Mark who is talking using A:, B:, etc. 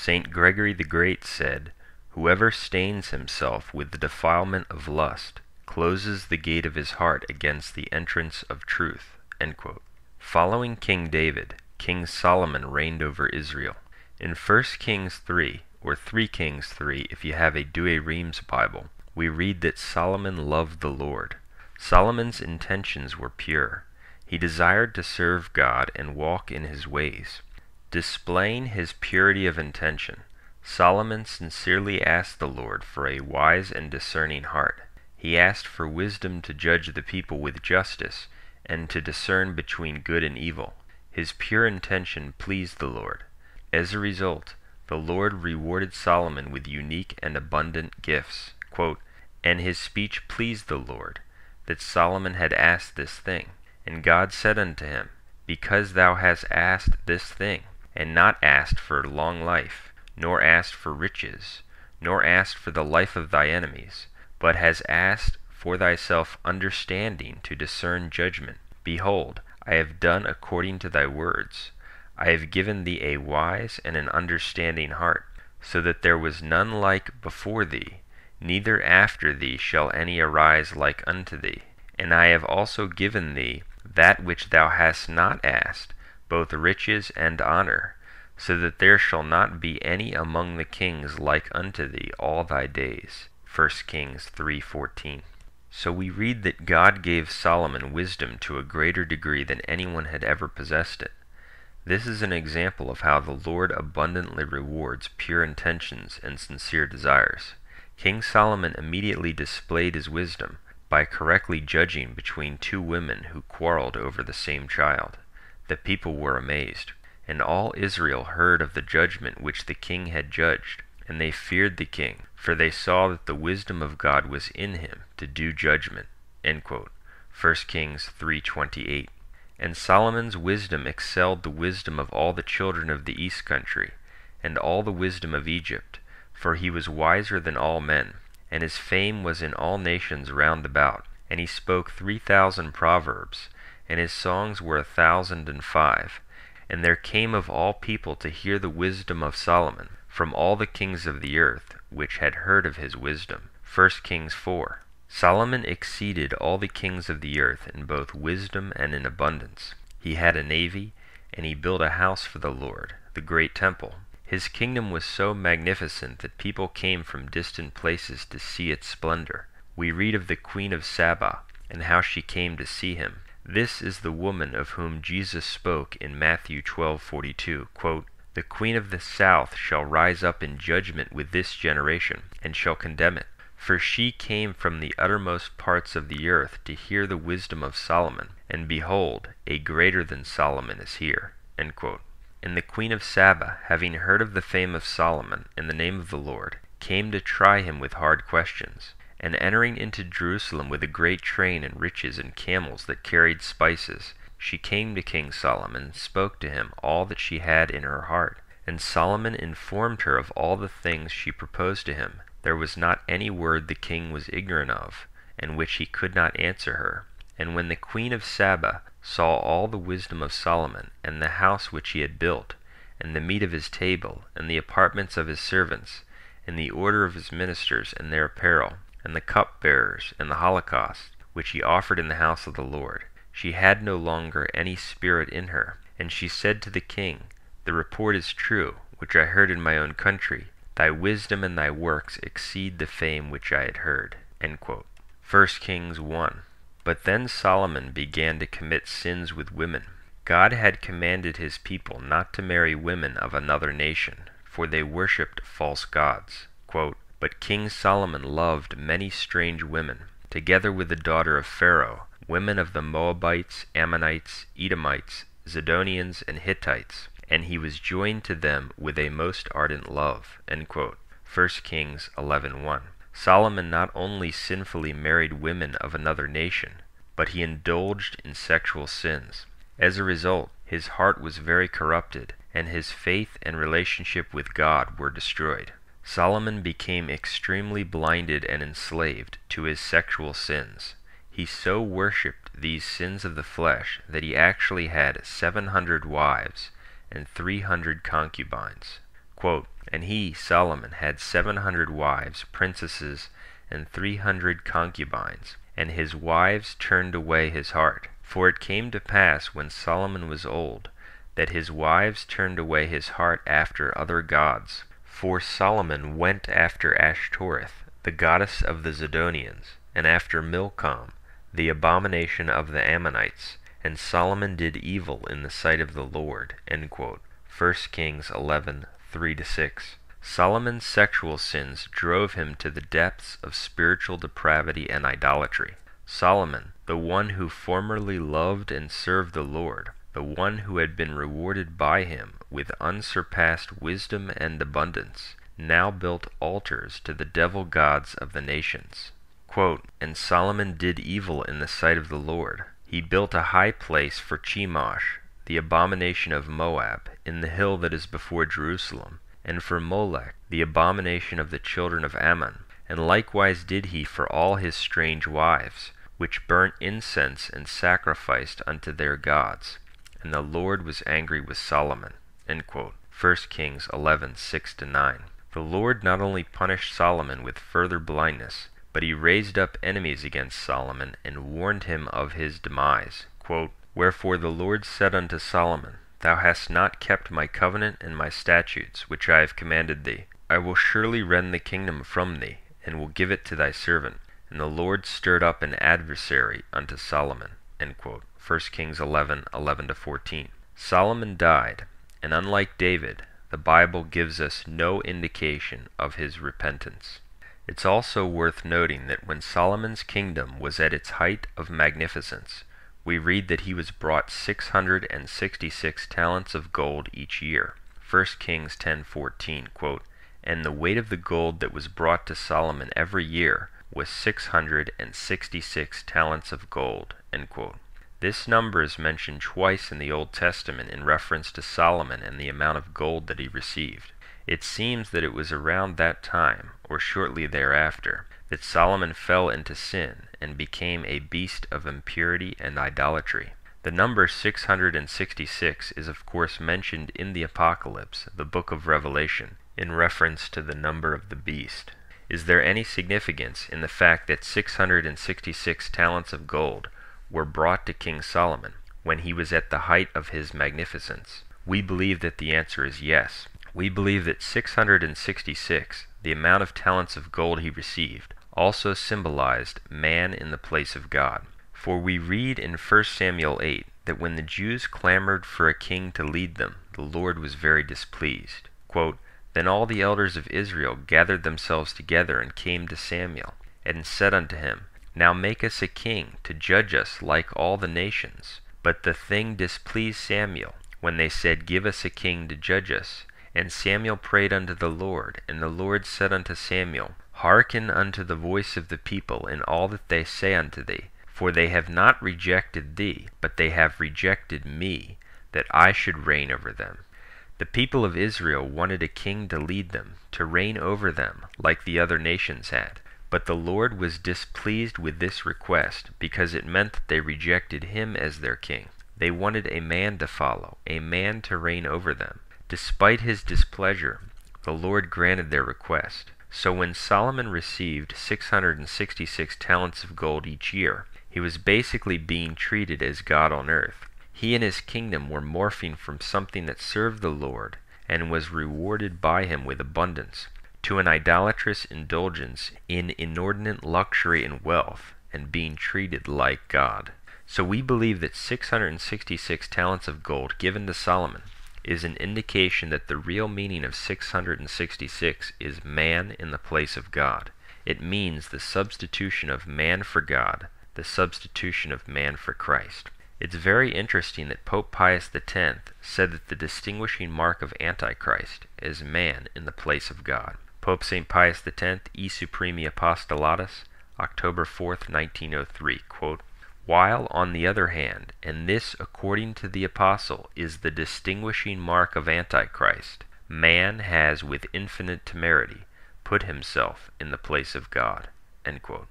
A: Saint Gregory the Great said, "Whoever stains himself with the defilement of lust closes the gate of his heart against the entrance of truth." Following King David, King Solomon reigned over Israel. In 1 Kings 3, or 3 Kings 3 if you have a Douay-Rheims Bible, we read that Solomon loved the Lord. Solomon's intentions were pure. He desired to serve God and walk in his ways. Displaying his purity of intention, Solomon sincerely asked the Lord for a wise and discerning heart. He asked for wisdom to judge the people with justice and to discern between good and evil. His pure intention pleased the Lord. As a result, the Lord rewarded Solomon with unique and abundant gifts. "And his speech pleased the Lord, that Solomon had asked this thing. And God said unto him, Because thou hast asked this thing, and not asked for long life, nor asked for riches, nor asked for the life of thy enemies, but hast asked for thyself understanding to discern judgment, behold, I have done according to thy words. I have given thee a wise and an understanding heart, so that there was none like before thee, neither after thee shall any arise like unto thee. And I have also given thee that which thou hast not asked, both riches and honor, so that there shall not be any among the kings like unto thee all thy days." 1 Kings 3:14. So we read that God gave Solomon wisdom to a greater degree than anyone had ever possessed it. This is an example of how the Lord abundantly rewards pure intentions and sincere desires. King Solomon immediately displayed his wisdom by correctly judging between two women who quarreled over the same child. The people were amazed, and all Israel heard of the judgment which the king had judged, and they feared the king, for they saw that the wisdom of God was in him to do judgment." 1 Kings 3:28. And Solomon's wisdom excelled the wisdom of all the children of the east country, and all the wisdom of Egypt, for he was wiser than all men, and his fame was in all nations round about. And he spoke 3,000 proverbs, and his songs were 1,005. And there came of all people to hear the wisdom of Solomon, from all the kings of the earth, which had heard of his wisdom. 1 Kings 4. Solomon exceeded all the kings of the earth in both wisdom and in abundance. He had a navy, and he built a house for the Lord, the great temple. His kingdom was so magnificent that people came from distant places to see its splendor. We read of the Queen of Saba, and how she came to see him. This is the woman of whom Jesus spoke in Matthew 12:42, "The queen of the south shall rise up in judgment with this generation, and shall condemn it. For she came from the uttermost parts of the earth to hear the wisdom of Solomon, and behold, a greater than Solomon is here." And the Queen of Saba, having heard of the fame of Solomon in the name of the Lord, came to try him with hard questions. And entering into Jerusalem with a great train and riches and camels that carried spices, she came to King Solomon and spoke to him all that she had in her heart. And Solomon informed her of all the things she proposed to him. There was not any word the king was ignorant of, and which he could not answer her. And when the Queen of Saba saw all the wisdom of Solomon, and the house which he had built, and the meat of his table, and the apartments of his servants, and the order of his ministers and their apparel, and the cupbearers, and the holocaust, which he offered in the house of the Lord, she had no longer any spirit in her. And she said to the king, "The report is true, which I heard in my own country. Thy wisdom and thy works exceed the fame which I had heard." 1 Kings 1. But then Solomon began to commit sins with women. God had commanded his people not to marry women of another nation, for they worshipped false gods. "But King Solomon loved many strange women, together with the daughter of Pharaoh, women of the Moabites, Ammonites, Edomites, Zidonians, and Hittites, and he was joined to them with a most ardent love." 1 Kings 11:1. Solomon not only sinfully married women of another nation, but he indulged in sexual sins. As a result, his heart was very corrupted, and his faith and relationship with God were destroyed. Solomon became extremely blinded and enslaved to his sexual sins. He so worshipped these sins of the flesh that he actually had 700 wives and 300 concubines. Quote, "And he, Solomon, had 700 wives, princesses, and 300 concubines, and his wives turned away his heart. For it came to pass when Solomon was old, that his wives turned away his heart after other gods. For Solomon went after Ashtoreth, the goddess of the Zidonians, and after Milcom, the abomination of the Ammonites, and Solomon did evil in the sight of the Lord." End quote. 1 Kings 11, 3-6. Solomon's sexual sins drove him to the depths of spiritual depravity and idolatry. Solomon, the one who formerly loved and served the Lord, the one who had been rewarded by him with unsurpassed wisdom and abundance, now built altars to the devil gods of the nations. Quote, "And Solomon did evil in the sight of the Lord. He built a high place for Chemosh, the abomination of Moab, in the hill that is before Jerusalem, and for Molech, the abomination of the children of Ammon. And likewise did he for all his strange wives, which burnt incense and sacrificed unto their gods. And the Lord was angry with Solomon." End quote. 1 Kings 11, 6-9. The Lord not only punished Solomon with further blindness, but he raised up enemies against Solomon and warned him of his demise. Quote, "Wherefore the Lord said unto Solomon, Thou hast not kept my covenant and my statutes, which I have commanded thee. I will surely rend the kingdom from thee, and will give it to thy servant. And the Lord stirred up an adversary unto Solomon." End quote. 1 Kings 11, 11-14. Solomon died, and unlike David, the Bible gives us no indication of his repentance. It's also worth noting that when Solomon's kingdom was at its height of magnificence, we read that he was brought 666 talents of gold each year. 1 Kings 10:14, quote, "And the weight of the gold that was brought to Solomon every year was 666 talents of gold." End quote. This number is mentioned twice in the Old Testament in reference to Solomon and the amount of gold that he received. It seems that it was around that time, or shortly thereafter, that Solomon fell into sin and became a beast of impurity and idolatry. The number 666 is of course mentioned in the Apocalypse, the book of Revelation, in reference to the number of the beast. Is there any significance in the fact that 666 talents of gold were brought to King Solomon when he was at the height of his magnificence? We believe that the answer is yes. We believe that 666, the amount of talents of gold he received, also symbolized man in the place of God. For we read in 1 Samuel 8 that when the Jews clamored for a king to lead them, the Lord was very displeased. Quote, "Then all the elders of Israel gathered themselves together and came to Samuel, and said unto him, Now make us a king to judge us like all the nations. But the thing displeased Samuel, when they said, Give us a king to judge us. And Samuel prayed unto the Lord, and the Lord said unto Samuel, Hearken unto the voice of the people in all that they say unto thee, for they have not rejected thee, but they have rejected me, that I should reign over them." The people of Israel wanted a king to lead them, to reign over them, like the other nations had. But the Lord was displeased with this request, because it meant that they rejected him as their king. They wanted a man to follow, a man to reign over them. Despite his displeasure, the Lord granted their request. So when Solomon received 666 talents of gold each year, he was basically being treated as God on earth. He and his kingdom were morphing from something that served the Lord and was rewarded by him with abundance, to an idolatrous indulgence in inordinate luxury and wealth, and being treated like God. So we believe that 666 talents of gold given to Solomon is an indication that the real meaning of 666 is man in the place of God. It means the substitution of man for God, the substitution of man for Christ. It's very interesting that Pope Pius X said that the distinguishing mark of Antichrist is man in the place of God. Pope St. Pius X, E Supremi Apostolatus, October 4th, 1903, quote, "While, on the other hand, and this according to the Apostle is the distinguishing mark of Antichrist, man has with infinite temerity put himself in the place of God." End quote.